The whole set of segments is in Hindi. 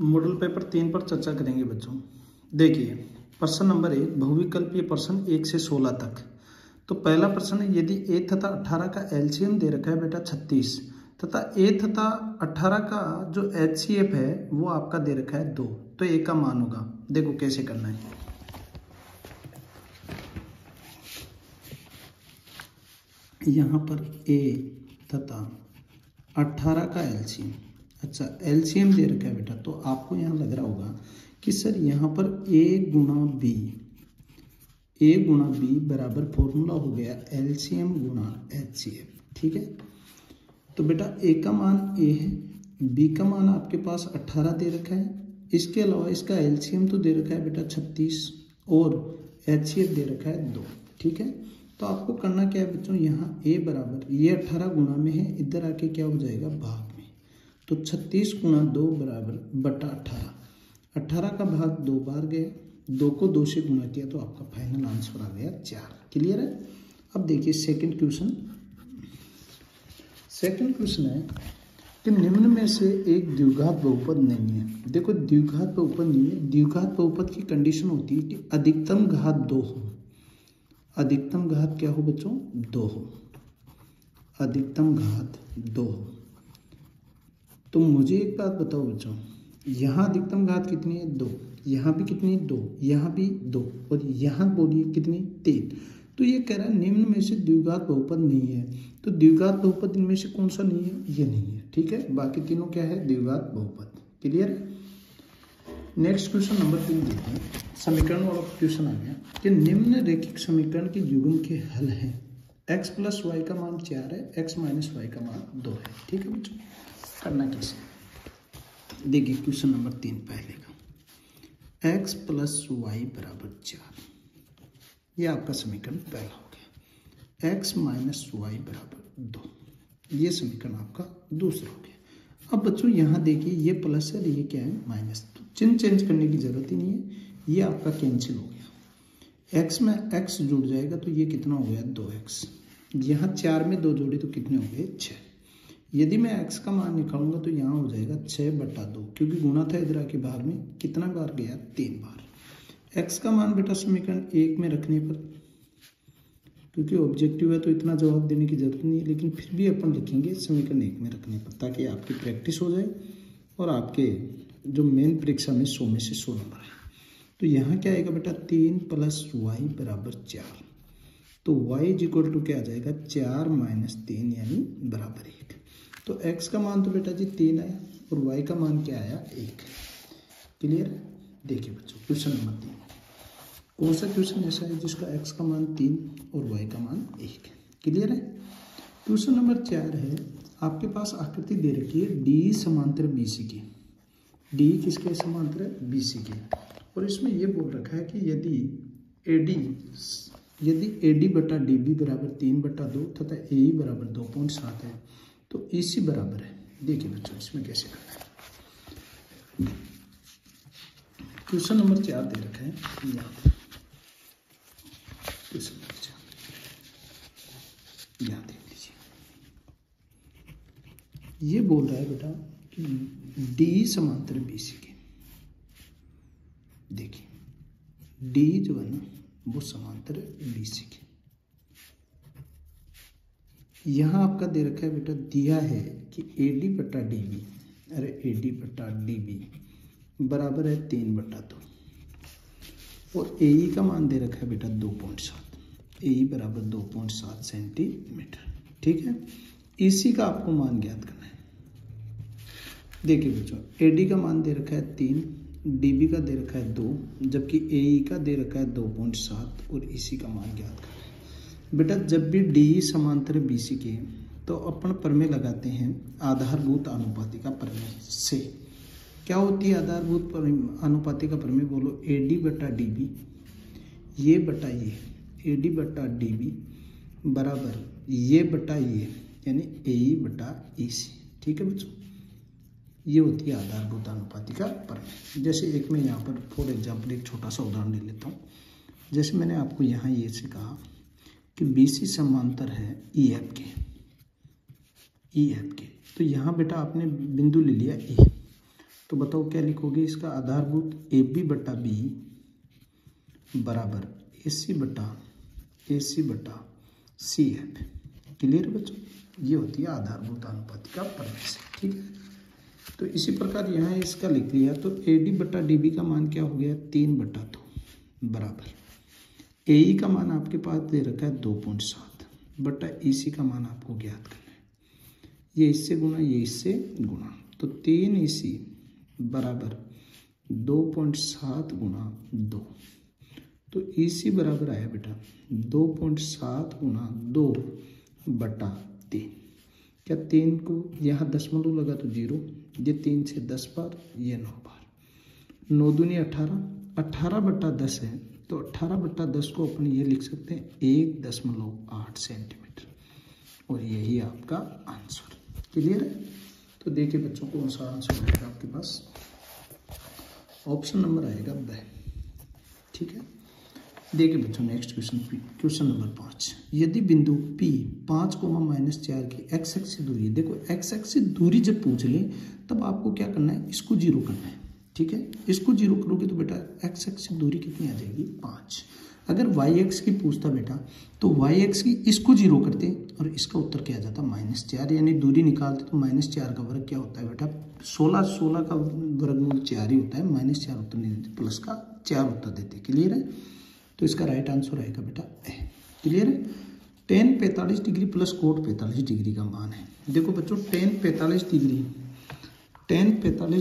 मॉडल पेपर 3 पर चर्चा करेंगे बच्चों। देखिए प्रश्न नंबर 1 बहुविकल्पीय प्रश्न 1 से 16 तक। तो पहला प्रश्न है, यदि a तथा 18 का एलसीएम दे रखा है बेटा 36 तथा a तथा 18 का जो एचसीएफ है वो आपका दे रखा है 2, तो a का मान होगा। देखो कैसे करना है। यहाँ पर a तथा 18 का एलसीएम, अच्छा एलसीएम दे रखा है बेटा, तो आपको यहाँ लग रहा होगा कि सर यहाँ पर a गुणा b बराबर फॉर्मूला हो गया एलसीएम गुणा एचसीएफ। ठीक है, तो बेटा a का मान a है, b का मान आपके पास 18 दे रखा है, इसके अलावा इसका एलसीएम तो दे रखा है बेटा 36 और एचसीएफ दे रखा है 2। ठीक है, तो आपको करना क्या है बच्चों, यहाँ a बराबर ये 18 गुणा में है, इधर आके क्या हो जाएगा भाग में, तो 36 गुणा 2 बराबर बटा 18। 18 का भाग 2 बार गया, 2 को 2 से गुणा किया तो आपका फाइनल आंसर आ गया 4। क्लियर है। अब देखिए सेकंड क्वेश्चन है कि निम्न में से एक द्विघात बहुपद नहीं है। देखो द्विघात बहुपद नहीं है, द्विघात बहुपद की कंडीशन होती है कि अधिकतम घात 2 हो। अधिकतम घात क्या हो बच्चों, 2 हो, अधिकतम घात 2 हो। तो मुझे एक बात बताओ बच्चों, यहाँ अधिकतम घात कितनी है 2, यहाँ भी कितनी है 2, यहाँ भी 2 और यहाँ बोलिए कितनी 3। तो ये कह रहा है निम्न में से द्विघात बहुपद नहीं है, तो द्विघात बहुपद इनमें से कौन सा नहीं है, ये नहीं है। ठीक है, बाकी तीनों क्या है द्विघात बहुपद। क्लियर है। नेक्स्ट क्वेश्चन नंबर 3 देखते हैं। समीकरण वाला क्वेश्चन आ गया कि निम्न रैखिक समीकरण के युग्म के हल हैं। x प्लस वाई का मान 4 है, x माइनस वाई का मान 2 है। ठीक है बच्चों, करना कैसे, देखिए क्वेश्चन नंबर 3 पहले का, x प्लस वाई बराबर 4, ये आपका समीकरण पहला हो गया। x माइनस वाई बराबर 2, ये समीकरण आपका दूसरा हो गया। अब बच्चों यहाँ देखिए ये प्लस है, ये क्या है माइनस, तो चिन्ह चेंज करने की जरूरत ही नहीं है, ये आपका कैंसिल हो गया। x में x जुड़ जाएगा तो ये कितना हो गया 2x, यहाँ 4 में 2 जोड़े तो कितने हो गए 6। यदि मैं x का मान निकालूंगा तो यहाँ हो जाएगा 6/2, क्योंकि गुणा था इधर आके भाग में, कितना बार गया 3 बार। x का मान बेटा समीकरण 1 में रखने पर, क्योंकि ऑब्जेक्टिव है तो इतना जवाब देने की जरूरत नहीं है, लेकिन फिर भी अपन लिखेंगे समीकरण 1 में रखने पर, ताकि आपकी प्रैक्टिस हो जाए और आपके जो मेन परीक्षा में 100 में से 100 नंबर है। तो यहाँ क्या आएगा बेटा 3 प्लस वाई बराबर 4, तो y इज इक्वल टू क्या आ जाएगा 4 माइनस 3 यानी बराबर 1। तो x का मान तो बेटा जी 3 आया और y का मान क्या आया 1। क्लियर है। देखिए बच्चों क्वेश्चन नंबर 3, कौन सा क्वेश्चन ऐसा है जिसका x का मान 3 और y का मान 1। क्लियर है। क्वेश्चन नंबर 4 है, आपके पास आकृति दे रखी है डी समांतर BC की। डी किसके समांतर है, BC के, और इसमें ये बोल रखा है कि यदि AD बटा DB बराबर 3/2 तथा AE बराबर 2.7 है तो EC बराबर है। देखिए बच्चों इसमें कैसे करना है। क्वेश्चन नंबर 4 दे रखा है यहाँ, क्वेश्चन नंबर 4 यहाँ देख लीजिए, ये बोल रहा है बेटा कि D समांतर BC के। देखिए D जो है ना वो समांतर BC के, यहाँ आपका दे रखा है बेटा, दिया है कि AD बटा DB, अरे AD बटा DB बराबर है 3/2 और AE का मान दे रखा है बेटा 2.7, AE बराबर 2.7 सेंटीमीटर। ठीक है, EC का आपको मान ज्ञात करना है। देखिए बच्चों AD का मान दे रखा है 3, DB का दे रखा है 2, जबकि AE का दे रखा है 2.7 और EC का मान ज्ञात करना है। बेटा जब भी DE समांतर BC के तो अपन प्रमेय लगाते हैं आधारभूत अनुपातिका प्रमेय से। क्या होती है आधारभूत अनुपातिका प्रमेय, बोलो AD बटा DB ये बटा ये, AD बटा DB बराबर ये बटा ये, यानी AE बटा EC। ठीक है बच्चों, ये होती है आधारभूत अनुपातिका प्रमेय। जैसे एक मैं यहाँ पर फॉर एग्जाम्पल एक छोटा सा उदाहरण ले लेता हूँ। जैसे मैंने आपको यहाँ ये से कहा कि BC समांतर है EF के, तो यहाँ बेटा आपने बिंदु ले लिया E, तो बताओ क्या लिखोगे इसका आधारभूत, ए बी बटा बी बराबर AC बटा सी एफ। क्लियर है बच्चों, ये होती है आधारभूत अनुपात का परिभाषा। ठीक है, तो इसी प्रकार यहाँ इसका लिख दिया, तो AD बटा DB का मान क्या हो गया 3/2 बराबर AE का मान आपके पास दे रखा है 2.7 बटा EC का मान आपको ज्ञात करना है। ये इससे गुना, ये इससे गुना, तो 3EC बराबर 2.7 गुना 2, तो EC बराबर आया बेटा 2.7 गुना 2 बटा 3। क्या 3 को यहाँ दशमलव लगा तो 0, ये 3 से 10 बार, ये 9 बार, 9 दूनी 18, 18 बटा 10 है, तो 18 बटा 10 को अपन ये लिख सकते हैं 1.8 सेंटीमीटर, और यही आपका आंसर। क्लियर है, तो देखिए बच्चों कौन सा आंसर आएगा आपके पास, ऑप्शन नंबर आएगा ब। ठीक है, देखिए बच्चों नेक्स्ट क्वेश्चन नंबर 5। यदि बिंदु P 5,-4 की x एक्सिस दूरी, देखो x एक्सिस दूरी जब पूछ ले तब आपको क्या करना है, इसको 0 करना है। ठीक है, इसको 0 करोगे तो बेटा x एक्सिस दूरी कितनी आ जाएगी 5। अगर y x की पूछता बेटा तो y x की इसको 0 करते और इसका उत्तर क्या आ जाता -4, यानी दूरी निकालते तो -4 का वर्ग क्या होता है बेटा 16 का वर्गमूल 4 ही होता है, -4 उत्तर नहीं देते, प्लस का 4 उत्तर देते। क्लियर है, तो इसका राइट आंसर आएगा बेटा ए। क्लियर है, tan 45 degree plus coat 45 degree का मान है। देखो बच्चों tan 45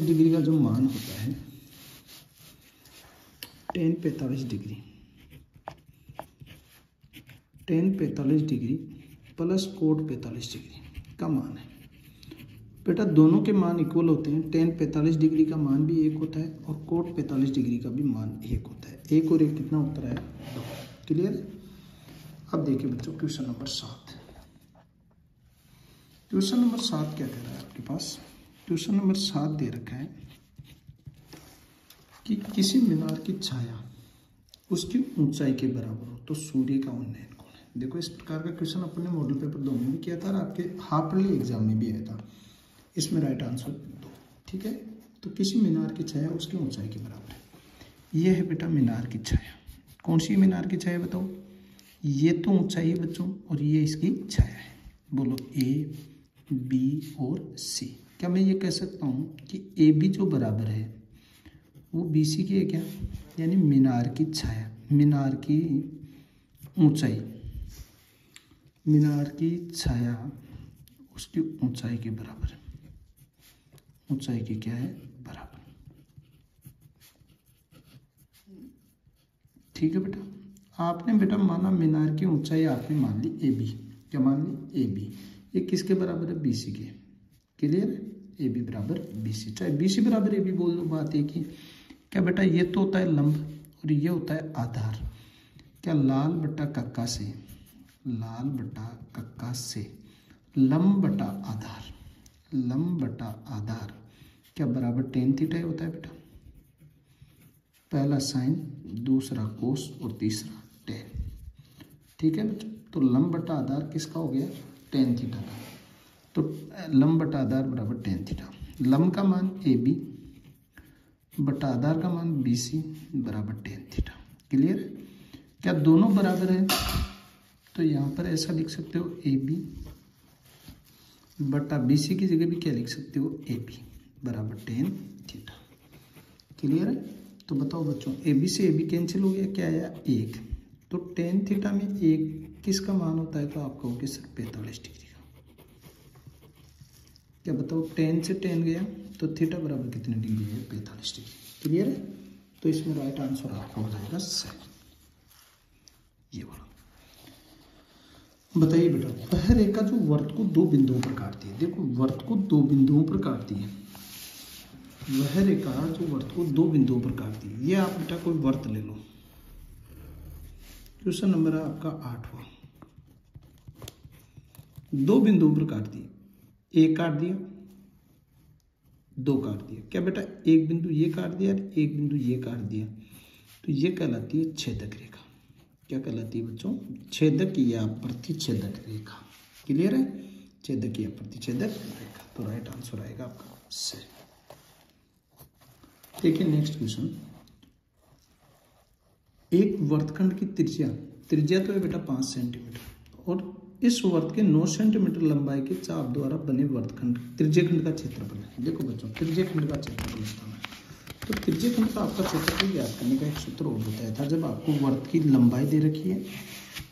डिग्री का जो मान होता है, tan 45 degree plus coat 45 degree का मान है बेटा, दोनों के मान इक्वल होते हैं। tan 45 डिग्री का मान भी 1 होता है और कोट 45 डिग्री का भी मान 1 होता है। 1 और 1 कितना उत्तर है 2। क्लियर। अब देखिए बच्चों क्वेश्चन नंबर 7। क्वेश्चन नंबर 7 क्या कह रहा है आपके पास, क्वेश्चन नंबर 7 दे रखा है कि किसी मीनार की छाया उसकी ऊंचाई के बराबर हो तो सूर्य का उन्नयन कौन है। देखो इस प्रकार का क्वेश्चन अपने मॉडल पेपर 2 में भी किया था और आपके हाफ ईयरली एग्जाम में भी आया था। इसमें राइट आंसर 2। ठीक है, तो किसी मीनार की छाया उसकी ऊंचाई के बराबर है। यह है बेटा मीनार की छाया। कौन सी मीनार की छाया बताओ, ये तो ऊंचाई है बच्चों और ये इसकी छाया है। बोलो A, B और C। क्या मैं ये कह सकता हूँ कि AB जो बराबर है वो BC की है क्या, यानी मीनार की छाया, मीनार की ऊंचाई, मीनार की छाया उसकी ऊंचाई के बराबर है, ऊंचाई की क्या है बराबर। ठीक है बेटा, आपने बेटा माना मीनार की ऊंचाई आपने मान ली AB। क्या मान ली AB, ये किसके बराबर है BC के। क्लियर है, AB बराबर BC, चाहे BC बराबर AB बोल दो, बात एक ही। क्या बेटा ये तो होता है लंब और ये होता है आधार। क्या लाल बटा कक्का से, लाल बटा कक्का से लंब बटा आधार, लंब बटा आधार क्या बराबर tan थीटा होता है बेटा। पहला साइन, दूसरा कोस और तीसरा tan। ठीक है बच्चों, तो लंब बटा आधार किसका हो गया tan थीटा का, तो लंब बटा आधार बराबर tan थीटा। लंब का मान AB बटा आधार का मान BC बराबर tan थीटा। क्लियर। क्या दोनों बराबर है, तो यहाँ पर ऐसा लिख सकते हो AB बटा BC की जगह भी क्या लिख सकते हो AB बराबर tan थीटा। क्लियर है, तो बताओ बच्चों AB से AB कैंसिल हो गया, क्या आया 1, तो tan थीटा में 1 किसका मान होता है, तो आप कहोगे सर 45 डिग्री का। क्या बताओ tan से tan गया तो थीटा बराबर कितने डिग्री है 45 डिग्री। क्लियर है, तो इसमें राइट आंसर आपका हो जाएगा सही, ये वाला। बताइए बेटा, वह रेखा जो वर्त को 2 बिंदुओं पर काटती है। देखो वर्त को 2 बिंदुओं पर काटती है, वह रेखा जो वर्त को 2 बिंदुओं पर काटती है। ये आप बेटा कोई वर्त ले लो, क्वेश्चन नंबर है आपका 8वां। 2 बिंदुओं पर काटती है, 1 काट दिया, 2 काट दिया। क्या बेटा एक बिंदु ये काट दिया, एक बिंदु ये काट दिया, तो ये कहलाती है छेदक रेखा। क्या कहलाती है बच्चों, छेदक या प्रतिच्छेदक रेखा। क्लियर है, छेदक या प्रतिच्छेदक रेखा, तो राइट आंसर आएगा आपका सही। देखिए नेक्स्ट क्वेश्चन, एक वर्तखंड की त्रिज्या तो है बेटा 5 सेंटीमीटर और इस वर्त के 9 सेंटीमीटर लंबाई के चाप द्वारा बने वर्तखंड त्रिज्यखंड का क्षेत्रफल है। देखो बच्चों, त्रिज्यखंड का क्षेत्रफल बताना है, तो त्रिज्यखंड का आपका क्षेत्रफल ज्ञात करने का एक सूत्र और बताया था। जब आपको वर्त की लंबाई दे रखी है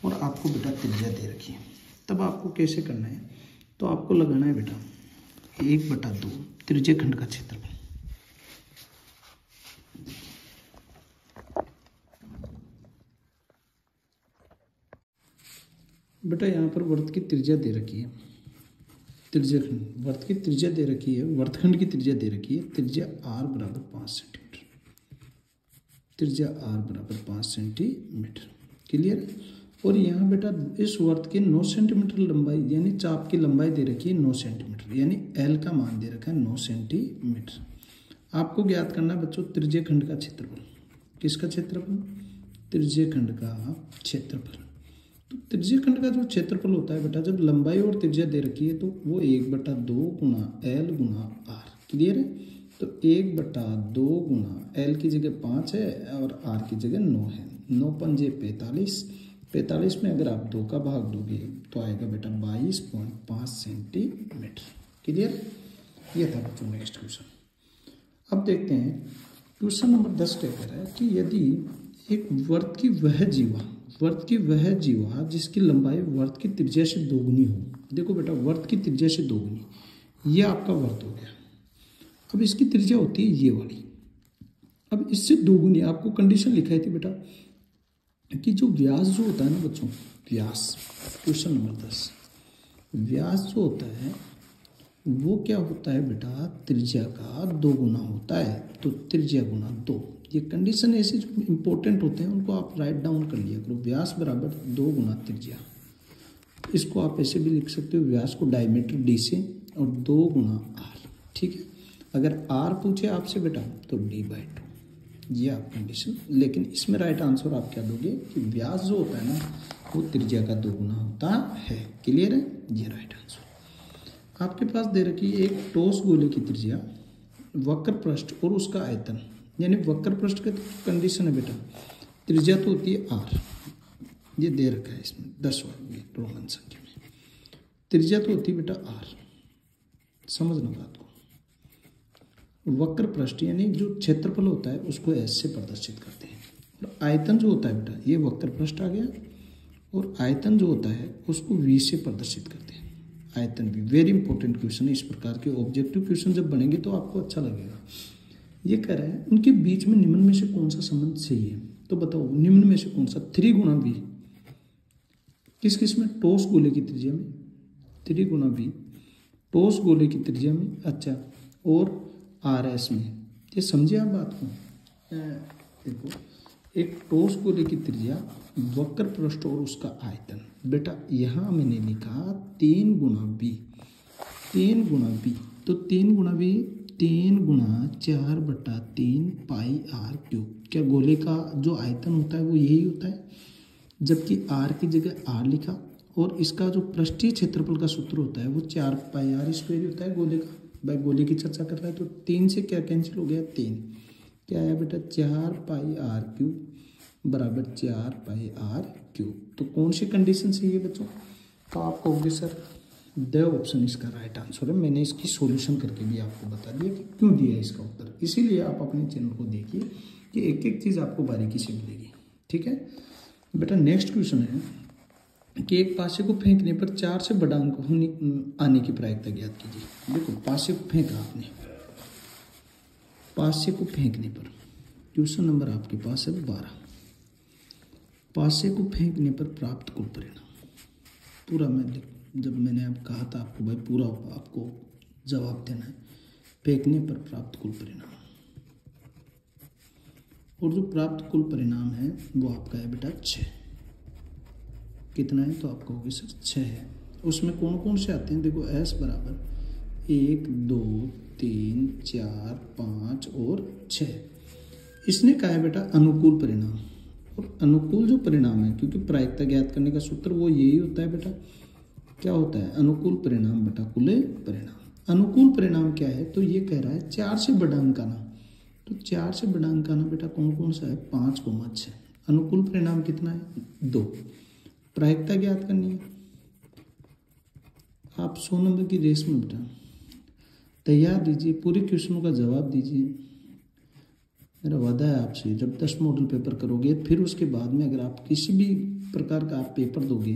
और आपको बेटा त्रिज्या दे रखी है, तब आपको कैसे करना है, तो आपको लगाना है बेटा 1/2 त्रिज्यखंड का क्षेत्रफल। बेटा यहाँ पर वर्त की त्रिज्या दे रखी है, त्रिज्यखंड वर्त की त्रिज्या दे रखी है, वर्तखंड की त्रिज्या दे रखी है, त्रिज्या r बराबर 5 सेंटीमीटर, त्रिज्या r बराबर 5 सेंटीमीटर, क्लियर। और यहाँ बेटा इस वर्त के 9 सेंटीमीटर लंबाई यानी चाप की लंबाई दे रखी है 9 सेंटीमीटर, यानी l का मान दे रखा है 9 सेंटीमीटर। आपको ज्ञात करना है बच्चों त्रिज्यखंड का क्षेत्रफल। किसका क्षेत्रफल? त्रिज्यखंड का क्षेत्रफल। तो त्रिज्यखंड का जो क्षेत्रफल होता है बेटा, जब लंबाई और त्रिज्या दे रखी है तो वो 1/2 गुना l गुना r, क्लियर है। तो 1/2 गुना l की जगह 5 है और r की जगह 9 है, 9 पंजे 45, 45 में अगर आप 2 का भाग दोगे तो आएगा बेटा 22.5 सेंटीमीटर, क्लियर। ये था बच्चों नेक्स्ट क्वेश्चन। अब देखते हैं क्वेश्चन नंबर 10 क्या कह रहा है कि यदि एक वर्त की वह जीवा जिसकी लंबाई वर्त की त्रिज्या से दोगुनी हो। देखो बेटा, वर्त की त्रिज्या से दोगुनी, ये आपका वर्त हो गया। अब इसकी त्रिज्या होती है ये वाली, अब इससे दोगुनी आपको कंडीशन लिखाई थी बेटा कि जो व्यास जो होता है ना बच्चों, व्यास, क्वेश्चन नंबर 10, व्यास जो होता है वो क्या होता है बेटा, त्रिज्या का 2 गुना होता है। तो त्रिज्या गुना 2, ये कंडीशन ऐसे जो इंपॉर्टेंट होते हैं उनको आप राइट डाउन कर लिया करो। व्यास बराबर 2 गुना त्रिज्या, इसको आप ऐसे भी लिख सकते हो, व्यास को डायमीटर d से और 2 गुना r, ठीक है। अगर r पूछे आपसे बेटा तो d/2, ये आप कंडीशन। लेकिन इसमें राइट आंसर आप क्या दोगे कि व्यास जो होता है ना वो त्रिज्या का 2 गुना होता है, क्लियर है, ये राइट आंसर। आपके पास दे रखी है एक ठोस गोले की त्रिज्या, वक्र पृष्ठ और उसका आयतन, यानी वक्र पृष्ठ का कंडीशन है बेटा, त्रिज्या तो होती है r, ये दे रखा है इसमें 10 वाली रोमन संख्या में, त्रिज्या तो होती है बेटा r, समझना बात को। वक्र पृष्ठ यानी जो क्षेत्रफल होता है उसको s से प्रदर्शित करते हैं, और आयतन जो होता है बेटा ये वक्र पृष्ठ आ गया, और आयतन जो होता है उसको v से प्रदर्शित करते हैं। आयतन भी वेरी इंपॉर्टेंट क्वेश्चन है, इस प्रकार के ऑब्जेक्टिव क्वेश्चन जब बनेंगे तो आपको अच्छा लगेगा। ये कह रहा है उनके बीच में निम्न में से कौन सा संबंध सही है, तो बताओ निम्न में से कौन सा। 3 गुना v, किस किस में, ठोस गोले की त्रिज्या में, 3 गुना v ठोस गोले की त्रिज्या में, अच्छा, और RS में। ये समझे आप बात को। देखो एक ठोस गोले की त्रिज्या, वक्र पृष्ठ और उसका आयतन, बेटा यहाँ मैंने लिखा 3 गुना v, 3 गुना v, तो 3 गुना v 3 गुना 4/3 पाई r क्यूब। क्या गोले का जो आयतन होता है वो यही होता है, जबकि r की जगह r लिखा, और इसका जो पृष्ठीय क्षेत्रफल का सूत्र होता है वो 4 पाई r स्क्वायर होता है गोले का। भाई गोले की चर्चा कर रहा है तो 3 से क्या कैंसिल हो गया, 3, क्या आया बेटा 4 पाई r क्यूब बराबर 4 पाई r क्यूब। तो कौन सी कंडीशन सही है बच्चों, तो आप कहोगे सर द ऑप्शन इसका राइट आंसर है। मैंने इसकी सॉल्यूशन करके भी आपको बता दिया कि क्यों दिया इसका उत्तर, इसीलिए आप अपने चैनल को देखिए कि एक एक चीज़ आपको बारीकी से मिलेगी, ठीक है बेटा। नेक्स्ट क्वेश्चन है कि एक पासे को फेंकने पर 4 से बड़ा अंक आने की प्रायिकता ज्ञात कीजिए। देखो पासे को फेंका आपने, पासे को फेंकने पर, क्वेश्चन नंबर आपके पास है 12, पासे को फेंकने पर प्राप्त कुल परिणाम। पूरा मैं जब मैंने अब कहा था आपको भाई पूरा आपको जवाब देना है, फेंकने पर प्राप्त कुल परिणाम, और जो प्राप्त कुल परिणाम है वो आपका है बेटा 6। कितना है, तो आप कहोगे सर 6 है। उसमें कौन कौन से आते हैं, देखो S बराबर 1 2 3 4 5 और 6। इसने कहा है बेटा अनुकूल परिणाम, और अनुकूल जो परिणाम है, क्योंकि प्रायिकता ज्ञात करने का सूत्र वो यही होता है बेटा, क्या होता है अनुकूल परिणाम बटा कुल परिणाम। अनुकूल परिणाम क्या है, तो ये कह रहा है 4 से बड़ा अंक आना, तो 4 से बड़ा अंक आना बेटा कौन कौन सा है, 5,6। अनुकूल परिणाम कितना है, 2। प्रायिकता ज्ञात करनी है। आप 100 नंबर की रेस में बेटा तैयार दीजिए, पूरे क्वेश्चनों का जवाब दीजिए। मेरा वादा है आपसे, जब 10 मॉडल पेपर करोगे फिर उसके बाद में अगर आप किसी भी प्रकार का आप पेपर दोगे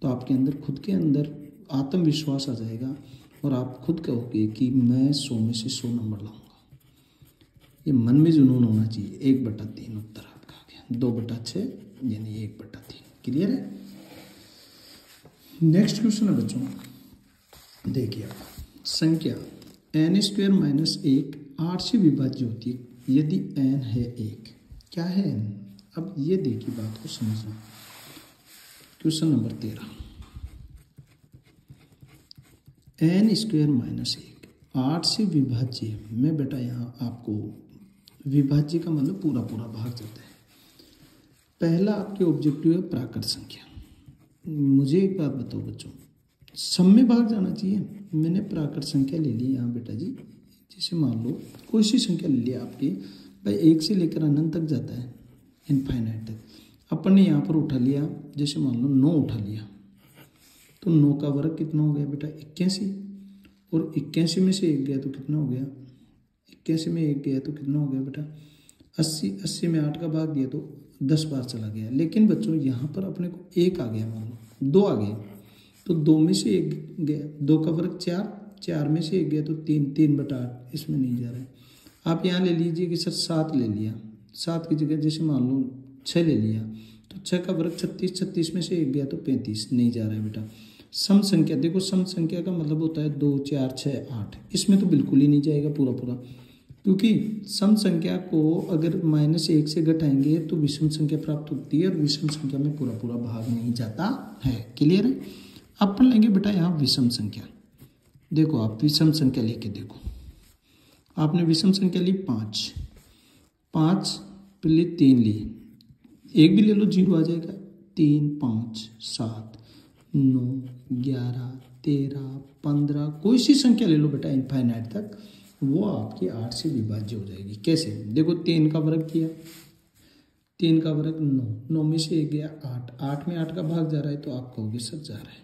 तो आपके अंदर खुद के अंदर आत्मविश्वास आ जाएगा और आप खुद कहोगे कि मैं 100 में से 100 नंबर लाऊंगा। ये मन में जुनून होना चाहिए। 1/3 उत्तर आपका आ गया, 2/6 यानी 1/3। क्लियर है। नेक्स्ट क्वेश्चन है बच्चों, देखिए आप संख्या n² - 1 8 से विभाज्य होती है यदि n है 1। क्या है n? अब ये देखिए बात को समझना। क्वेश्चन नंबर 13, n² - 1 8 से विभाज्य में बेटा यहाँ आपको विभाज्य का मतलब पूरा पूरा भाग जाता है। पहला आपके ऑब्जेक्टिव है प्राकृत संख्या। मुझे एक बात बताओ बच्चों, सब में भाग जाना चाहिए। मैंने प्राकृत संख्या ले ली यहाँ बेटा जी, जैसे मान लो कोई सी संख्या ले लिया आपकी भाई 1 से लेकर अनंत तक जाता है, इनफाइनाइट तक। अपन ने यहाँ पर उठा लिया, जैसे मान लो 9 उठा लिया, तो 9 का वर्ग कितना हो गया बेटा 81, और 81 में से 1 गया तो कितना हो गया, 81 में 1 गया तो कितना हो गया बेटा 80। 80 में 8 का भाग दिया तो 10 बार चला गया। लेकिन बच्चों यहाँ पर अपने को 1 आ गया, मान लो 2 आ गया तो 2 में से 1 गया, 2 का वर्ग 4, 4 में से 1 गया तो 3, 3/8 इसमें नहीं जा रहा है। आप यहाँ ले लीजिए कि सर 7 ले लिया, 7 की जगह जैसे मान लो 6 ले लिया तो 6 का वर्ग 36, 36 में से 1 गया तो 35, नहीं जा रहा है बेटा। सम संख्या, देखो सम संख्या का मतलब होता है 2, 4, 6, 8, इसमें तो बिल्कुल ही नहीं जाएगा पूरा पूरा, क्योंकि सम संख्या को अगर -1 से घटाएंगे तो विषम संख्या प्राप्त होती है और विषम संख्या में पूरा पूरा भाग नहीं जाता है। क्लियर है। अपन लेंगे बेटा यहाँ विषम संख्या। देखो आप विषम संख्या लेके देखो, आपने विषम संख्या ली 5, 5 पहले 3 ली, 1 भी ले लो 0 आ जाएगा, 3, 5, 7, 9, 11, 13, 15, कोई सी संख्या ले लो बेटा इनफाइनाइट तक, वो आपकी 8 से विभाज्य हो जाएगी। कैसे? देखो 3 का वर्ग किया, 3 का वर्ग 9, 9 में से 1 गया 8, 8 में 8 का भाग जा रहा है तो आप कहोगे सर जा रहा है।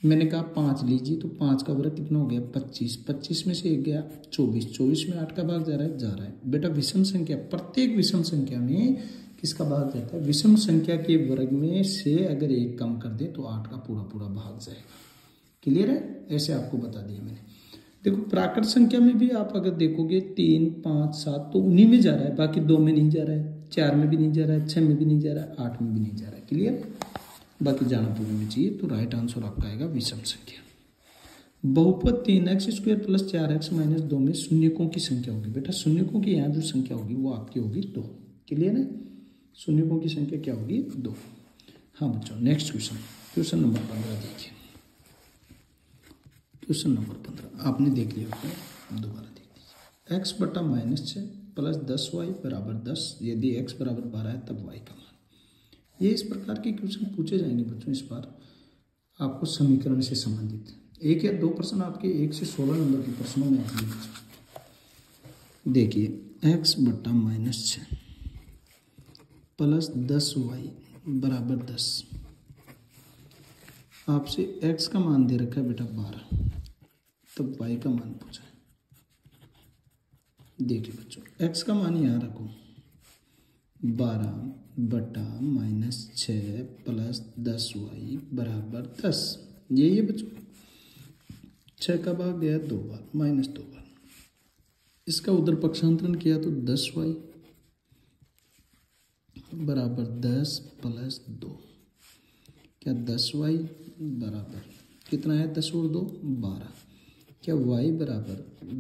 मैंने कहा 5 लीजिए तो 5 का वर्ग कितना हो गया 25, 25 में से 1 गया 24, 24 में 8 का भाग जा रहा है बेटा। विषम संख्या, प्रत्येक विषम संख्या में किसका भाग जाता है, विषम संख्या के वर्ग में से अगर 1 कम कर दे तो 8 का पूरा पूरा भाग जाएगा। क्लियर है। ऐसे आपको बता दिया मैंने। देखो प्राकृत संख्या में भी आप अगर देखोगे 3, 5, 7 तो उन्हीं में जा रहा है, बाकी 2 में नहीं जा रहा है, 4 में भी नहीं जा रहा है, 6 में भी नहीं जा रहा है, 8 में भी नहीं जा रहा है। क्लियर। बाकी जाना पूरे में चाहिए, तो राइट आंसर आपका आएगा विषम संख्या। बहुपद 3x² + 4x - 2 में शून्यकों की संख्या होगी बेटा। शून्यकों की यहाँ जो संख्या होगी वो आपकी होगी 2। क्लियर है। शून्यकों की संख्या क्या होगी 2। हाँ बच्चों नेक्स्ट क्वेश्चन, क्वेश्चन नंबर 15 देखिए। क्वेश्चन नंबर 15 आपने देख लिया होगा, दोबारा देख लीजिए। x बटा -6 + 10y = 10 यदि x = 12 है तब y का मान। ये इस प्रकार के क्वेश्चन पूछे जाएंगे बच्चों इस बार आपको समीकरण से संबंधित। 1 या 2 प्रश्न आपके 1 से 16 नंबर के प्रश्नों में आएंगे। देखिए x बटा -6 + 10y = 10। आपसे x का मान दे रखा है बेटा 12, तब y का मान पूछा है। देखिए बच्चों x का मान यहाँ रखो 12 बटा -6 + 10y = 10। यही है बच्चों। 6 का भाग गया 2 बार, -2 बार। इसका उधर पक्षांतरण किया तो 10y = 10 + 2। क्या 10y बराबर कितना है 10 और 2 12। क्या y बराबर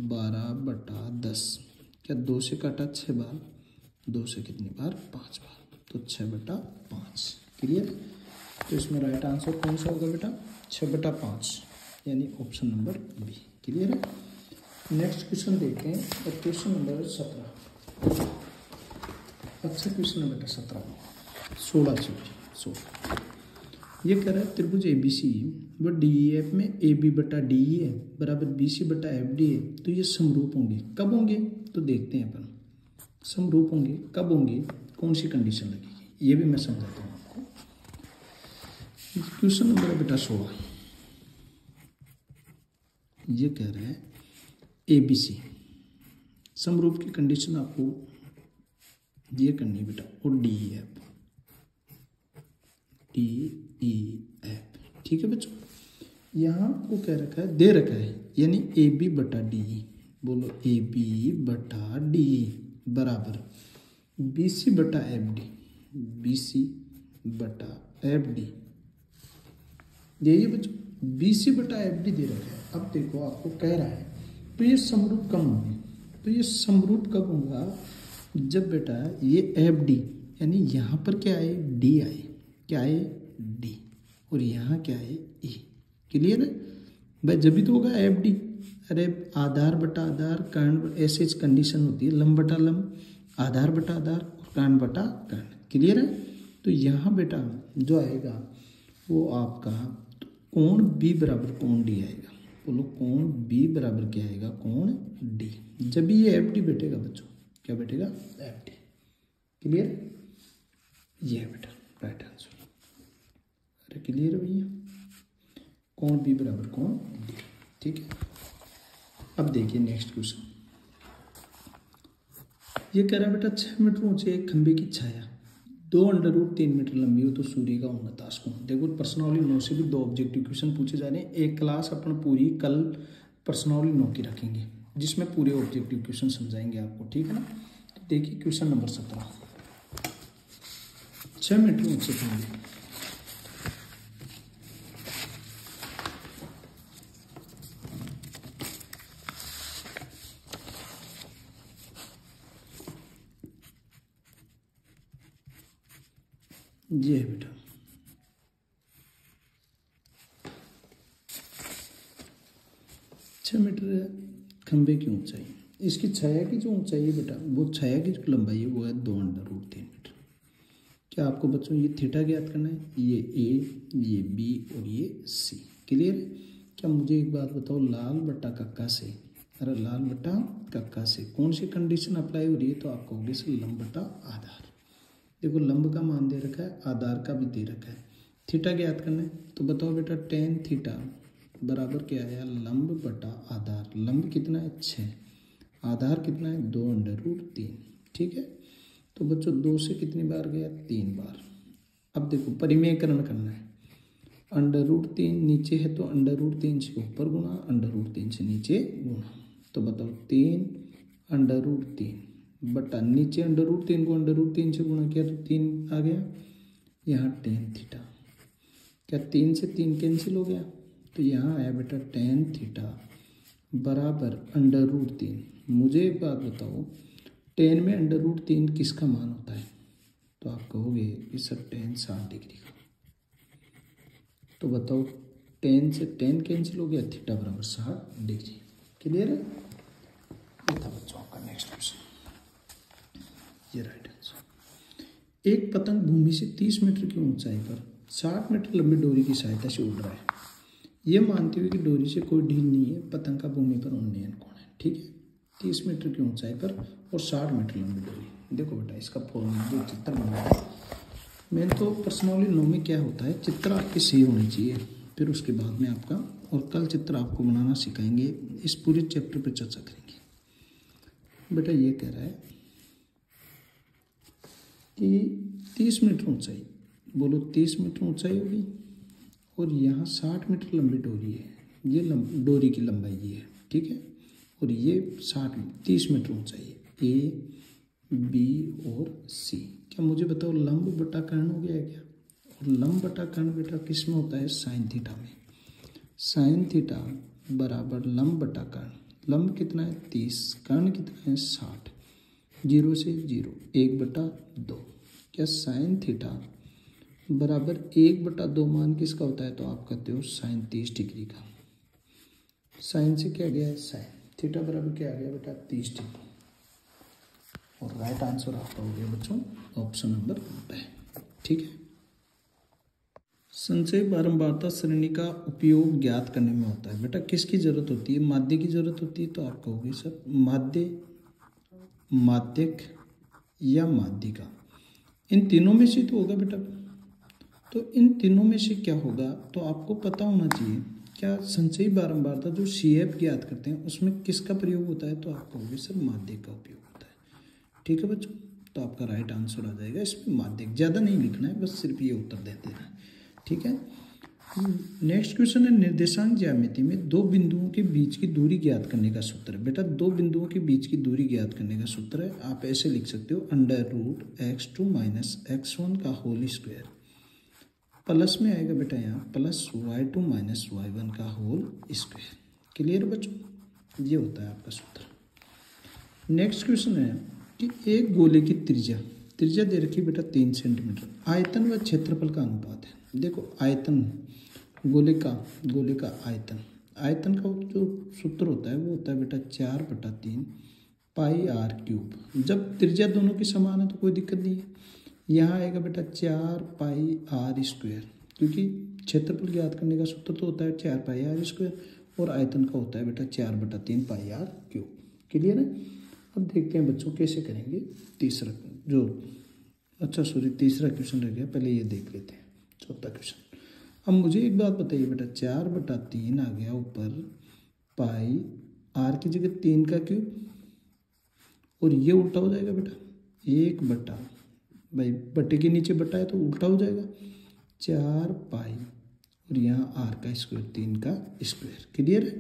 12 बटा 10। क्या 2 से काटा 6 बार, 2 से कितनी बार 5 बार, तो 6/5। क्लियर। तो इसमें राइट आंसर कौन सा होगा बेटा 6/5 यानी ऑप्शन नंबर बी। क्लियर है। नेक्स्ट क्वेश्चन देखते हैं, और क्वेश्चन नंबर 17। अच्छा क्वेश्चन है बेटा 16 ये कह रहा है त्रिभुज ABC व DEF में AB बटा DE है बराबर BC बटा FD है, तो ये समरूप होंगे। कब होंगे तो देखते हैं अपन। समरूप होंगे कब होंगे, कौन सी कंडीशन लगेगी, ये भी मैं समझाता हूँ आपको। क्वेश्चन नंबर है बेटा 16। ये कह रहा है ABC समरूप की कंडीशन आपको ये करनी है बेटा, और DEF, ठीक है बच्चों। यहाँ आपको कह रखा है, दे रखा है, यानी AB बटा DE, बोलो AB बटा DE बराबर BC बटा FD, BC बटा FD, यही है बच्चों, BC बटा FD दे रखा है। अब देखो आपको कह रहा है, तो ये समरूप कब होंगे, तो ये समरूप कब होगा, जब बेटा ये FD यानी यहाँ पर क्या है D आए, क्या है D, और यहाँ क्या है E, क्लियर है भाई, जब भी तो होगा FD। अरे आधार बटा आधार, कर्ण, ऐसे कंडीशन होती है, लंब बटा लंब, आधार बटा आधार और कर्ण बटा कर्ण, क्लियर है। तो यहाँ बेटा जो आएगा वो आपका कोण B बराबर कोण D आएगा, बोलो कोण B बराबर क्या आएगा, कोण D। जब भी ये FD बैठेगा बच्चों, क्या बैठेगा FD, क्लियर, ये है बेटा राइट आंसर। अरे क्लियर है भैया, कोण B बराबर कोण D, ठीक है। अब देखिए नेक्स्ट क्वेश्चन, ये कह रहा है बेटा 6 मीटर ऊंचे एक खंबे की छाया 2√3 मीटर लंबी हो तो सूर्य का उन्नताश कोण। देखो पर्सनली 9 से भी 2 ऑब्जेक्टिव क्वेश्चन पूछे जा रहे हैं। एक क्लास अपन पूरी कल पर्सनली 9 की रखेंगे, जिसमें पूरे ऑब्जेक्टिव क्वेश्चन समझाएंगे आपको, ठीक है ना। तो देखिए क्वेश्चन नंबर 17, 6 मीटर ऊंचे खंबे, ये है बेटा 6 मीटर खंबे की ऊंचाई, इसकी छाया की जो ऊंचाई है बेटा, वो छाया की जो लंबाई है वो है 2√3 मीटर। क्या आपको बच्चों ये थीटा ज्ञात करना है, ये A, ये B और ये C, क्लियर है। क्या मुझे एक बात बताओ, लाल बट्टा कक्का से, अरे लाल बट्टा कक्का से कौन सी कंडीशन अप्लाई हो रही है, तो आप कहोगे सर लंब बटा आधार। देखो लंब का मान दे रखा है, आधार का भी दे रखा है, थीटा ज्ञात करना है, तो बताओ बेटा tan थीटा बराबर क्या आया, लंब बटा आधार। लंब कितना है 6, आधार कितना है 2√3, ठीक है। तो बच्चों 2 से कितनी बार गया, 3 बार। अब देखो परिमेयकरण करना है, √3 नीचे है तो √3 से ऊपर गुना, √3 से नीचे गुना, तो बताओ 3√3 बटा नीचे √3 को √3 से गुणा किया तो 3 आ गया, यहाँ tan थीटा, क्या 3 से 3 कैंसिल हो गया, तो यहाँ आया बेटा tan थीटा बराबर √3। मुझे एक बात बताओ, tan में √3 किसका मान होता है, तो आप कहोगे कि सर tan 60 डिग्री का। तो बताओ tan से tan कैंसिल हो गया, थीटा बराबर 60 डिग्री, क्लियर है। ये था बच्चों आपका नेक्स्ट क्वेश्चन, ये राइट आंसर। एक पतंग भूमि से 30 मीटर की ऊंचाई पर 60 मीटर लंबी डोरी की सहायता से उड़ रहा है, ये मानते हुए कि डोरी से कोई ढील नहीं है, पतंग का भूमि पर उन्नयन कोण है, ठीक है। 30 मीटर की ऊंचाई पर और 60 मीटर लंबी डोरी। देखो बेटा इसका फॉर्मूला जो चित्र बनाया है, मेन तो पर्सनली 9 में क्या होता है, चित्र आपके सही होने चाहिए, फिर उसके बाद में आपका, और कल चित्र आपको बनाना सिखाएंगे, इस पूरे चैप्टर पर चर्चा करेंगे। बेटा ये कह रहा है कि 30 मीटर ऊंचाई, बोलो 30 मीटर ऊंचाई होगी, और यहाँ 60 मीटर लंबी डोरी है, ये डोरी की लंबाई ये है, ठीक है, और ये 30 मीटर ऊंचाई है, A, B और C। क्या मुझे बताओ लंब बटा कर्ण हो गया है क्या, और लंब बटा कर्ण बेटा किस में होता है, साइन थीटा में। साइन थीटा बराबर लंब बटा कर्ण, लंब कितना है 30, कर्ण कितना है 60, 0 से 0, 1/2। क्या साइन थीटा बराबर 1/2 मान किसका होता है, तो आप कहते हो साइन 30 डिग्री का। साइन से क्या गया है साइन, थीटा बराबर क्या आ गया बेटा 30 डिग्री, और राइट आंसर आपका हो गया बच्चों ऑप्शन नंबर B, ठीक है। संचय बारंबारता श्रेणी का उपयोग ज्ञात करने में होता है, बेटा किसकी जरूरत होती है, माध्य की जरूरत होती है, तो आप कहोगे सर माध्यक या माध्यिका, इन तीनों में से तो होगा बेटा। तो इन तीनों में से क्या होगा, तो आपको पता होना चाहिए क्या संचयी बारंबारता जो CF ज्ञात करते हैं उसमें किसका प्रयोग होता है, तो आप कहोगे सर माध्यिक का उपयोग होता है। ठीक है बच्चों, तो आपका राइट आंसर आ जाएगा इसमें माध्यिक। ज़्यादा नहीं लिखना है, बस सिर्फ ये उत्तर दे देना है। ठीक है, नेक्स्ट क्वेश्चन है निर्देशांक ज्यामिति में दो बिंदुओं के बीच की दूरी ज्ञात करने का सूत्र है। बेटा दो बिंदुओं के बीच की दूरी ज्ञात करने का सूत्र है, आप ऐसे लिख सकते हो √(x2 - x1) का होल स्क्वायर, प्लस में आएगा बेटा यहाँ +(y2 - y1) का होल स्क्वायर। क्लियर बच्चों, ये होता है आपका सूत्र। नेक्स्ट क्वेश्चन है कि एक गोले की त्रिज्या दे रखी बेटा 3 सेंटीमीटर, आयतन व क्षेत्रफल का अनुपात है। देखो आयतन गोले का आयतन का जो सूत्र होता है वो होता है बेटा 4/3 πr³। जब त्रिज्या दोनों की समान है तो कोई दिक्कत नहीं है, यहाँ आएगा बेटा 4πr², क्योंकि क्षेत्रफल ज्ञात करने का सूत्र तो होता है 4πr² और आयतन का होता है बेटा 4/3 πr³। क्लियर है। अब देखते हैं बच्चों कैसे करेंगे तीसरा क्वेश्चन रह गया, पहले ये देख लेते हैं चौथा क्वेश्चन। अब मुझे एक बात बताइए बेटा, 4/3 आ गया ऊपर, पाई r की जगह 3 का क्यूब, और ये उल्टा हो जाएगा बेटा 1 बटा, भाई बटे के नीचे बटा है तो उल्टा हो जाएगा 4 पाई, और यहाँ r का स्क्वायर 3 का स्क्वायर। क्लियर है।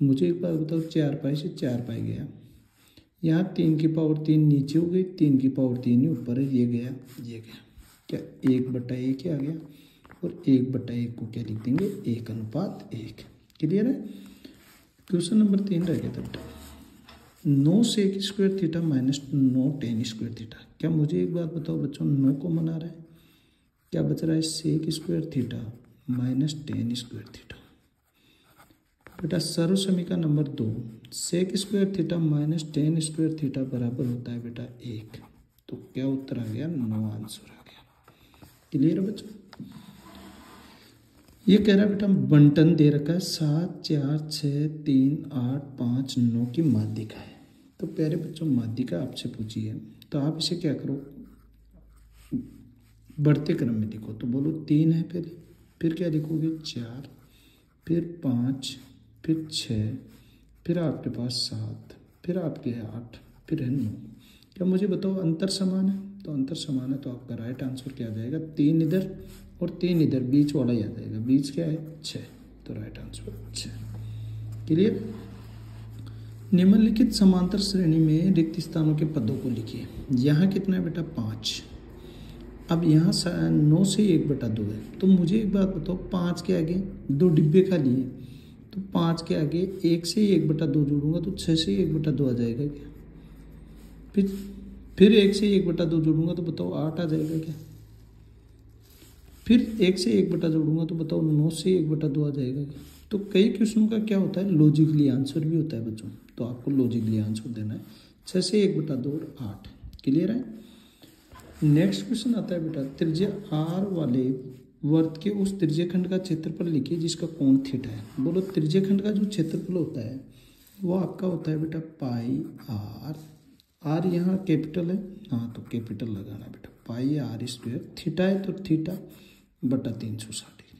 मुझे एक बात बताओ, 4 पाई से 4 पाई गया, यहाँ 3 की पावर 3 नीचे हो गई, 3 की पावर 3 ही ऊपर है, ये गया क्या 1/1 ही आ गया, और 1/1 को क्या लिख देंगे 1:1। क्लियर है। क्वेश्चन नंबर 3 रह गया था बेटा, 9 sec² थीटा - 9 tan² थीटा। क्या मुझे एक बात बताओ बच्चों, 9 को मना रहा है, क्या बच रहा है sec² थीटा - tan² थीटा। बेटा सर्व समीकरण number 2, sec² theta - tan² theta बराबर होता है बेटा 1। तो क्या उत्तर आ गया, 9 आंसर आ गया। क्लियर है बच्चों। ये कह रहा है बेटा बंटन दे रखा है 7, 4, 6, 3, 8, 5, 9 की माध्यिका है। तो प्यारे बच्चों माध्यिका आपसे पूछी है तो आप इसे क्या करो, बढ़ते क्रम में लिखो। तो बोलो 3 है, फिर क्या लिखोगे 4, फिर 5, फिर 6, फिर आपके पास 7, फिर आपके 8, फिर है 9। क्या मुझे बताओ अंतर समान है, तो अंतर समान है तो आपका राइट आंसर क्या आ जाएगा, 3 इधर और 3 इधर, बीच वाला ही आ जाएगा। बीच क्या है 6, तो राइट आंसर 6। क्लियर। निम्नलिखित समांतर श्रेणी में रिक्त स्थानों के पदों को लिखिए। यहाँ कितना है बेटा 5। अब यहाँ 9 से 1/2 है, तो मुझे एक बात बताओ, 5 के आगे 2 डिब्बे खाली है, तो 5 के आगे 1 से 1/2 जोड़ूंगा तो 6 से 1/2 आ जाएगा क्या। फिर 1 से 1/2 जोड़ूंगा तो बताओ 8 आ जाएगा क्या। फिर 1 से 1/2 जोड़ूंगा तो बताओ 9 से 1/2 आ जाएगा क्या। तो कई क्वेश्चनों का क्या होता है, लॉजिकली आंसर भी होता है बच्चों, तो आपको लॉजिकली आंसर देना है 6 से 1/2 और 8। क्लियर है। नेक्स्ट क्वेश्चन आता है बेटा, त्रिज्या r वाले वर्त के उस त्रिज्याखंड का क्षेत्रफल लिखिए जिसका कोण थीटा है। बोलो त्रिज्याखंड का जो क्षेत्रफल होता है वो आपका होता है बेटा पाई r यहाँ कैपिटल है, हाँ तो कैपिटल लगाना है बेटा, पाई r², थीटा है तो थीटा बटा 360 डिग्री।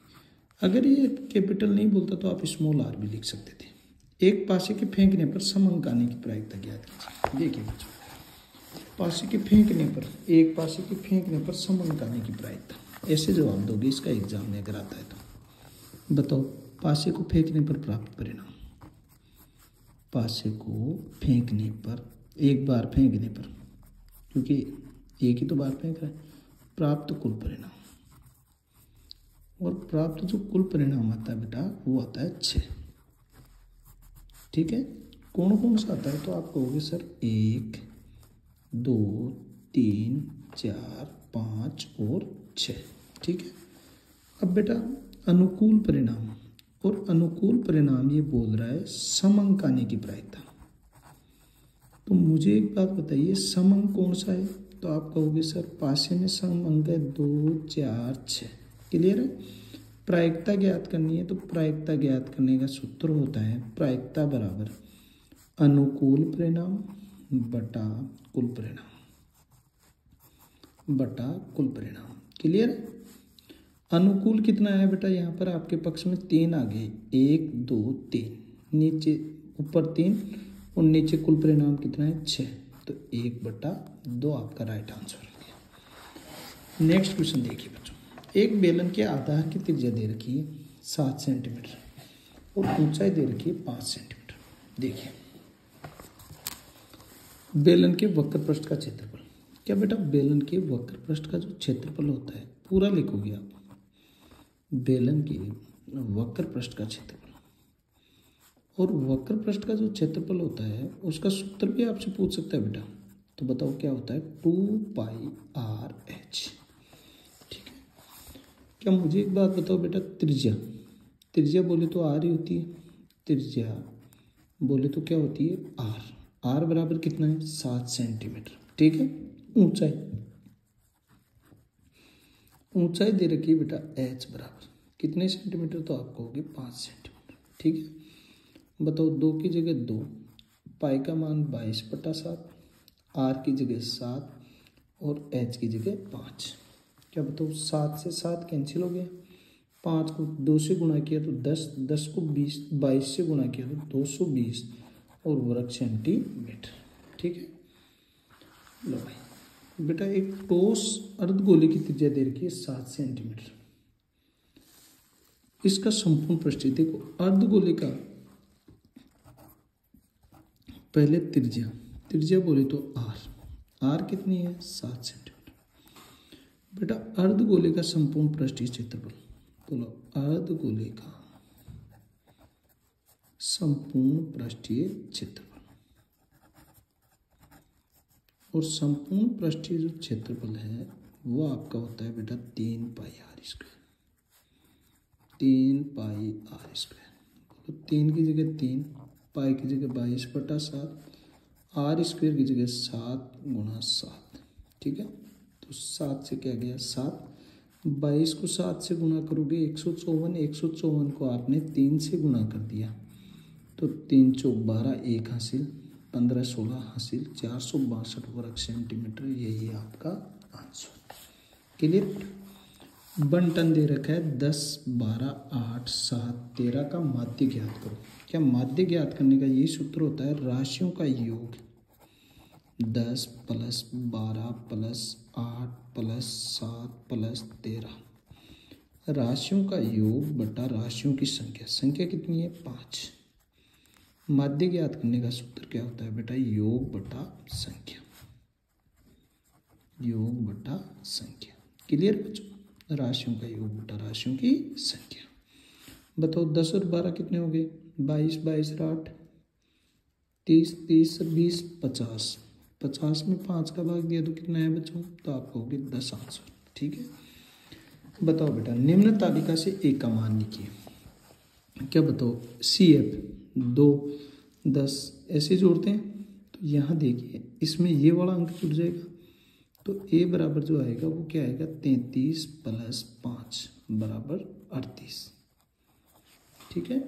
अगर ये कैपिटल नहीं बोलता तो आप स्मॉल r भी लिख सकते थे। एक पासे के फेंकने पर समअंक आने की प्रायिकता ज्ञात कीजिए। देखिए बच्चों, पासे के फेंकने पर, एक पासे के फेंकने पर समअंक आने की प्रायिकता, ऐसे जवाब दोगे इसका एग्जाम में अगर आता है तो। बताओ पासे को फेंकने पर प्राप्त परिणाम, पासे को फेंकने पर, एक बार फेंकने पर, क्योंकि एक ही तो बार फेंक रहा है, प्राप्त कुल परिणाम, और प्राप्त जो कुल परिणाम आता है बेटा वो आता है 6। ठीक है। कौन कौन सा आता है तो आप कहोगे सर 1, 2, 3, 4, 5 और 6। ठीक है। अब बेटा अनुकूल परिणाम, और अनुकूल परिणाम ये बोल रहा है समअंक आने की प्रायिकता। तो मुझे एक बात बताइए समअंक कौन सा है, तो आप कहोगे सर पासे में समअंक है 2, 4, 6। क्लियर है। प्रायिकता ज्ञात करनी है तो प्रायिकता ज्ञात करने का सूत्र होता है प्रायिकता बराबर अनुकूल परिणाम बटा कुल परिणाम। बटा कुल परिणाम। क्लियर। अनुकूल कितना है बेटा, यहाँ पर आपके पक्ष में 3 आ गए, 1 2 3, नीचे ऊपर 3 और नीचे कुल परिणाम कितना है 6, तो 1/2 आपका राइट आंसर हो गया। नेक्स्ट क्वेश्चन देखिए बच्चों, एक बेलन के आधार की त्रिज्या दे रखी है 7 सेंटीमीटर और ऊंचाई दे रखी है 5 सेंटीमीटर। देखिए बेलन के वक्र पृष्ठ का क्षेत्रफल। क्या बेटा, बेलन के वक्र पृष्ठ का जो क्षेत्रफल होता है पूरा लिखोगे आप, बेलन के वक्र पृष्ठ का क्षेत्रफल, और वक्र पृष्ठ का जो क्षेत्रफल होता है उसका सूत्र भी आपसे पूछ सकता है बेटा, तो बताओ क्या होता है, 2πr/h। ठीक है। क्या मुझे एक बात बताओ बेटा, त्रिज्या बोले तो r ही होती है, त्रिज्या बोले तो क्या होती है r बराबर कितना है 7 सेंटीमीटर। ठीक है। ऊंचाई दे रखी है बेटा h बराबर कितने सेंटीमीटर, तो आप कहोगे 5 सेंटीमीटर। ठीक है। बताओ 2 की जगह 2, पाई का मान 22/7, r की जगह 7 और h की जगह 5। क्या बताओ, 7 से 7 कैंसिल हो गया, 5 को 2 से गुणा किया तो 10, 10 को 20, 22 से गुणा किया तो 220 और वर्ग सेंटीमीटर। ठीक है। लो भाई बेटा, एक ठोस अर्धगोले की त्रिज्या दे रखी है 7 सेंटीमीटर, इसका संपूर्ण पृष्ठीय देखो, अर्धगोले का पहले त्रिज्या बोले तो r कितनी है 7 सेंटीमीटर। बेटा अर्धगोले का संपूर्ण पृष्ठीय क्षेत्रफल, बोलो अर्धगोले का संपूर्ण पृष्ठीय क्षेत्रफल, और संपूर्ण पृष्ठीय जो क्षेत्रफल है वो आपका होता है बेटा 3πr²। 3πr², 3 की जगह 3, पाई की जगह 22/7, r² की जगह 7 × 7। ठीक है। तो 7 से क्या गया 7, 22 को 7 से गुणा करोगे 154, 154 को आपने 3 से गुणा कर दिया तो 3 चौक 12, 1 हासिल, 15 16 हासिल, 462 वर्ग सेंटीमीटर, यही है आपका आंसर। क्लियर। बंटन दे रखा है 10 12 8 7 13 का माध्य ज्ञात करो। क्या माध्य ज्ञात करने का यही सूत्र होता है, राशियों का योग 10 + 12 + 8 + 7 + 13, राशियों का योग बटा राशियों की संख्या कितनी है 5। माध्य ज्ञात करने का सूत्र क्या होता है बेटा, योग बटा संख्या। क्लियर बच्चों, राशियों का योग बटा राशियों की संख्या। बताओ 10 और 12 कितने हो गए, 22 22 8, 30 30 20 50, 50 में 5 का भाग दिया तो कितना है बच्चों, तो आप कहोगे 10 आंसर। ठीक है। बताओ बेटा, निम्न तालिका से एक का मान लिखिए। क्या बताओ, CF 2 10 ऐसे जोड़ते हैं, तो यहाँ देखिए इसमें ये वाला अंक जुड़ जाएगा, तो A बराबर जो आएगा वो क्या आएगा, 33 + 5 बराबर 38। ठीक है।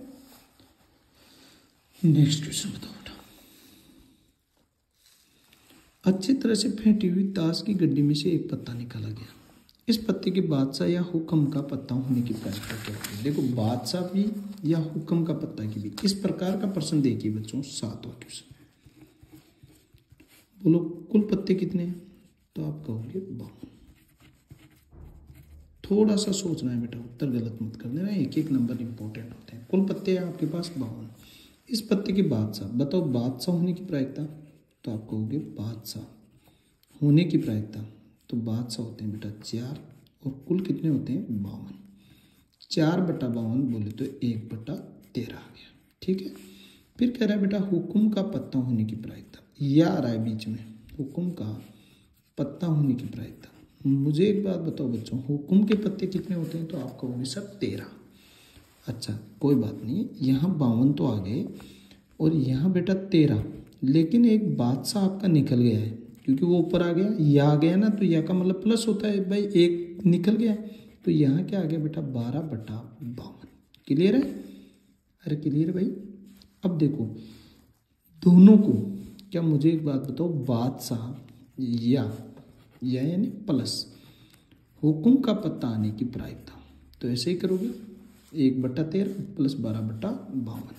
नेक्स्ट क्वेश्चन बताओ बेटा, अच्छी तरह से फेंटी हुई ताश की गड्डी में से एक पत्ता निकाला गया, इस पत्ते के बादशाह या हुक्म का पत्ता होने की प्रायिकता क्या होती है। देखो बादशाह भी या हुक्म का पत्ता की भी, इस प्रकार का प्रश्न देखिए बच्चों, 7वां क्वेश्चन। बोलो कुल पत्ते कितने हैं, तो आप कहोगे 52। थोड़ा सा सोचना है बेटा, उत्तर गलत मत कर देना, एक एक नंबर इंपॉर्टेंट होते हैं। कुल पत्ते हैं आपके पास 52, इस पत्ते के बादशाह, बताओ बादशाह होने की प्रायिकता, तो आप कहोगे बादशाह होने की प्रायिकता, तो बादशाह होते हैं बेटा 4, और कुल कितने होते हैं 52। 4/52 बोले तो 1/13 आ गया। ठीक है। फिर कह रहा है बेटा हुक्म का पत्ता होने की प्रायिकता, या आ रहा है बीच में, हुक्म का पत्ता होने की प्रायिकता। मुझे एक बात बताओ बच्चों, हुक्म के पत्ते कितने होते हैं, तो आप कहोगे सर 13। अच्छा कोई बात नहीं, यहाँ 52 तो आ गए और यहाँ बेटा 13, लेकिन एक बादशाह आपका निकल गया है, क्योंकि वो ऊपर आ गया, या आ गया ना, तो या का मतलब प्लस होता है भाई, एक निकल गया, तो यहाँ क्या आ गया बेटा 12/52। क्लियर है। अरे क्लियर भाई। अब देखो दोनों को, क्या मुझे एक बात बताओ, बादशाह या यह यानी प्लस हुकुम का पता आने की प्रायिकता। तो ऐसे ही करोगे 1/13 प्लस 12/52।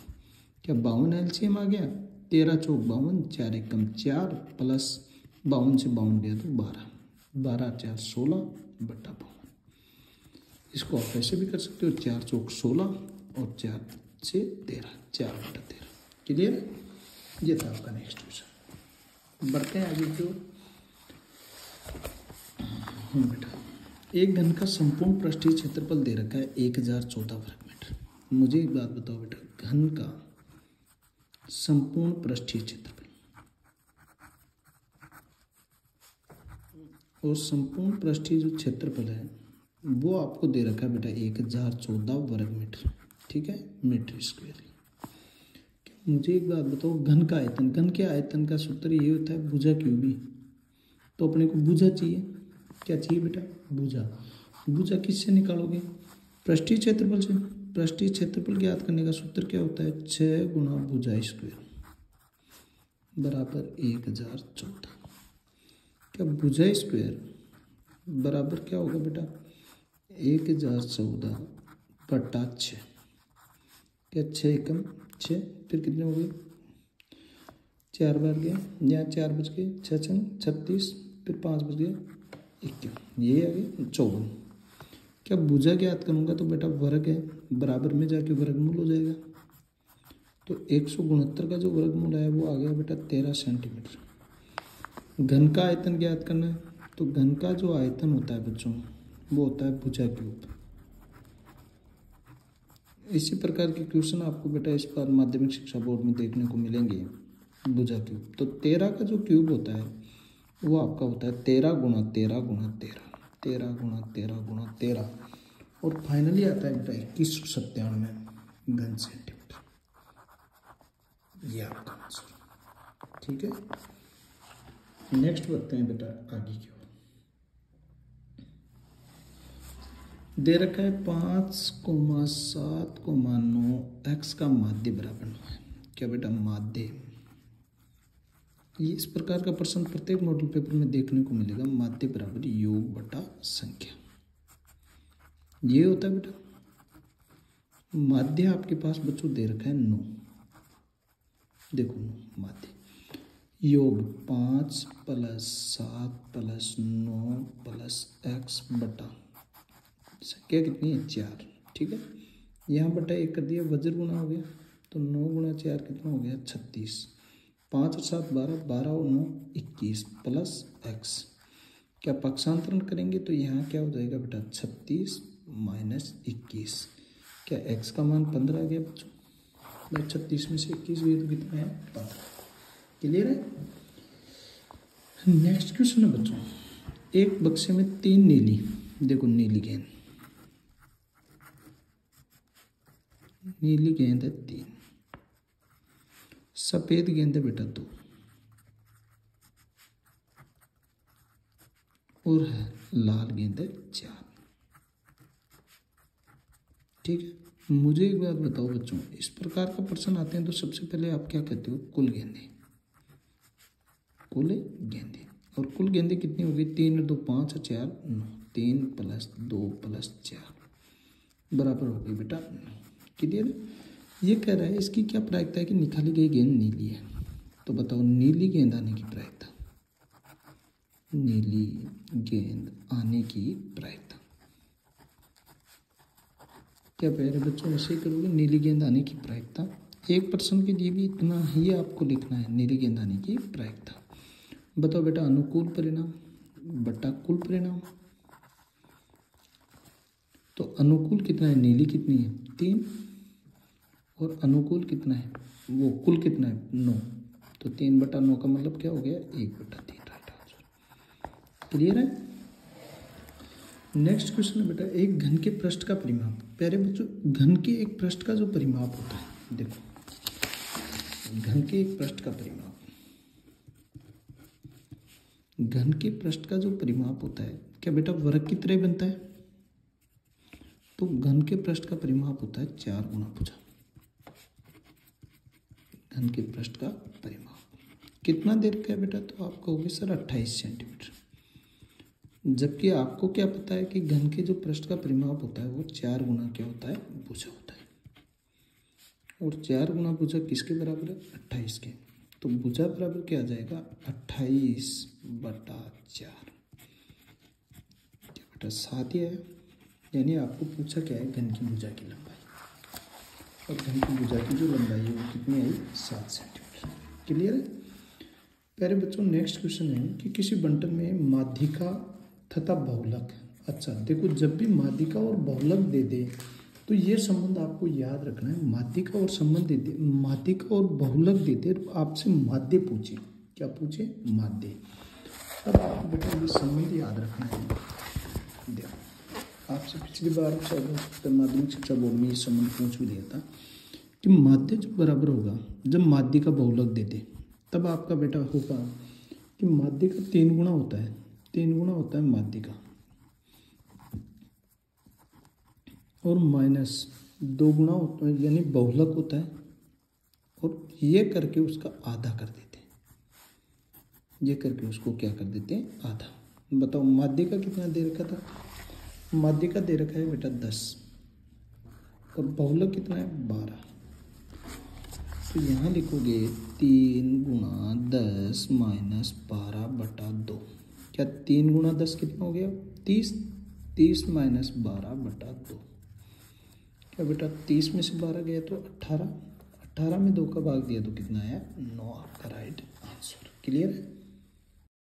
क्या 52 एलसीएम आ गया? 13 चौक 52, 4 एकम 4 प्लस 52 से 52 गया तो 12, 12 4 16/52। इसको आप ऐसे भी कर सकते हो 4 चौक 16 और 4 से 13, 4/13। क्लियर? ये था आपका नेक्स्ट क्वेश्चन। बढ़ते हैं आगे की ओर। बेटा एक घन का संपूर्ण पृष्ठीय क्षेत्रफल दे रखा है 1014 वर्ग मीटर। मुझे एक बात बताओ बेटा, घन का संपूर्ण पृष्ठीय क्षेत्रफल और संपूर्ण पृष्ठीय जो क्षेत्रफल है वो आपको दे रखा है बेटा 1014 वर्ग मीटर। ठीक है, मीटर स्क्वायर। मुझे एक बात बताओ, घन का आयतन, घन के आयतन का सूत्र ये होता है भुजा क्यूबी। तो अपने को भुजा चाहिए। क्या चाहिए बेटा? भुजा। भुजा किससे निकालोगे? पृष्ठीय क्षेत्रफल से। पृष्ठीय क्षेत्रफल ज्ञात करने का सूत्र क्या होता है? 6 गुणा भुजा स्क्वायर बराबर 1014। क्या भुजा स्क्वायर बराबर क्या होगा बेटा? 1014/6। क्या 6 एकम 6, फिर कितने हो गए? 4 बार गया, यहाँ 4 बज गए, 6 छंग 36, फिर 5 बज गया 51, ये आ गया 54। क्या भुजा ज्ञात करूँगा तो बेटा वर्ग है, बराबर में जाके वर्गमूल हो जाएगा। तो 169 का जो वर्गमूल है वो आ गया बेटा 13 सेंटीमीटर। घन का आयतन ज्ञात करना है, तो घन का जो आयतन होता है बच्चों वो होता है भुजा क्यूब। इसी प्रकार के क्वेश्चन आपको बेटा इस बार माध्यमिक शिक्षा बोर्ड में देखने को मिलेंगे। भुजा क्यूब तो 13 का जो क्यूब होता है वो आपका होता है 13 गुणा 13 गुणा 13, 13 गुणा 13 गुणा 13, और फाइनली आता है बेटा 2197 घन सेंटीमीटर। ये आपका आंसर। ठीक है, नेक्स्ट बढ़ते हैं बेटा आगे की ओर। दे रखा है 5,7,9 x का माध्य बराबर 9 है। क्या बेटा? माध्य। ये इस प्रकार का प्रश्न प्रत्येक मॉडल पेपर में देखने को मिलेगा। माध्य बराबर योग बटा संख्या, ये होता है बेटा। माध्य आपके पास बच्चों दे रखा है 9। देखो 9 माध्य योग 5 + 7 + 9 + x बटा संख्या कितनी है? 4। ठीक है, यहाँ बटा 1 कर दिया, वज्र गुणा हो गया, तो 9 गुणा 4 कितना हो गया? 36। 5 और 7 12, 12 और 9 21 प्लस x। क्या पक्षांतरण करेंगे तो यहाँ क्या हो जाएगा बेटा? 36 माइनस 21। क्या x का मान 15 आ गया बच्चों? 36 में से 21 गए तो कितना है? 15। क्लियर है? नेक्स्ट क्वेश्चन है बच्चों, एक बक्से में 3 नीली, देखो नीली गेंद, नीली गेंद है 3, सफेद गेंद है बेटा 2, और है लाल गेंद है 4। ठीक है, मुझे एक बात बताओ बच्चों, इस प्रकार का प्रश्न आते हैं तो सबसे पहले आप क्या कहते हो? कुल गेंदे, कुल गेंदे। और कुल गेंदे कितनी हो गई? 3 और 2 5 और 4 9, 3 + 2 + 4 बराबर हो गई बेटा 9। क्लियर? ये कह रहा है इसकी क्या प्रायिकता है कि निकाली गई गेंद नीली है। तो बताओ नीली गेंद आने की प्रायिकता, नीली गेंद आने की प्रायिकता क्या पहले बच्चों ऐसे ही करोगे? नीली गेंद आने की प्रायिकता, एक प्रश्न के लिए भी इतना ही आपको लिखना है, नीली गेंद आने की प्रायिकता। बताओ बेटा अनुकूल परिणाम बटा कुल परिणाम। तो अनुकूल कितना है? नीली कितनी है? 3, और अनुकूल कितना है? वो कुल कितना है? 9। तो 3/9 का मतलब क्या हो गया? 1/3। Right answer. क्लियर है? नेक्स्ट क्वेश्चन है बेटा, एक घन के पृष्ठ का परिमाप। पहले बच्चों घन के एक पृष्ठ का जो परिमाप होता है, देखो घन के एक पृष्ठ का परिमाप, घन के पृष्ठ का जो परिमाप होता है क्या बेटा वर्ग की तरह बनता है? तो घन के पृष्ठ का परिमाप होता है 4 गुणा भुजा। घन के पृष्ठ का परिमाप कितना दे रखा है बेटा? तो आप कहोगे सर 28 सेंटीमीटर। जबकि आपको क्या पता है कि घन के जो पृष्ठ का परिमाप होता है वो 4 गुना क्या होता है, भुजा होता है। और 4 गुना भुजा किसके बराबर है, 28 के। तो भुजा बराबर क्या आ जाएगा, 28/4 क्या बेटा 7 ही है। यानी आपको पूछा क्या है, घन की भुजा की लंबाई, और घन की भुजा की जो लंबाई है वो कितनी आई, 7 सेंटीमीटर। क्लियर है प्यारे बच्चों। नेक्स्ट क्वेश्चन है कि किसी बंटन में माध्यिका तथा बहुलक। अच्छा देखो, जब भी माध्यिका और बहुलक दे दे तो ये संबंध आपको याद रखना है। माध्यिका और संबंध दे दे, माध्यिका और बहुलक दे दे तो आपसे माध्य पूछे, क्या पूछे, माध्य। अब आपको बेटा ये संबंध याद रखना है। देखो आपसे पिछली बार माध्यमिक शिक्षा बोर्ड में ये संबंध पूछ भी दिया था कि माध्य जो बराबर होगा जब माध्यिका बहुलक दे दे, तब आपका बेटा होगा कि माध्य का 3 गुना होता है, 3 गुना होता है माध्य का, और माइनस 2 गुना होता है यानी बहुलक होता है, और ये करके उसका आधा कर देते हैं, ये करके उसको क्या कर देते हैं, आधा। बताओ माध्य का कितना दे रखा था, माध्य का दे रखा है बेटा 10, और बहुलक कितना है 12। तो यहाँ लिखोगे 3 गुना 10 माइनस 12/2। क्या 3 गुना 10 कितना हो गया, 30, 30 माइनस 12/2। क्या बेटा 30 में से 12 गया तो 18, 18 में 2 का भाग दिया तो कितना आया, 9 आपका राइट आंसर। क्लियर है।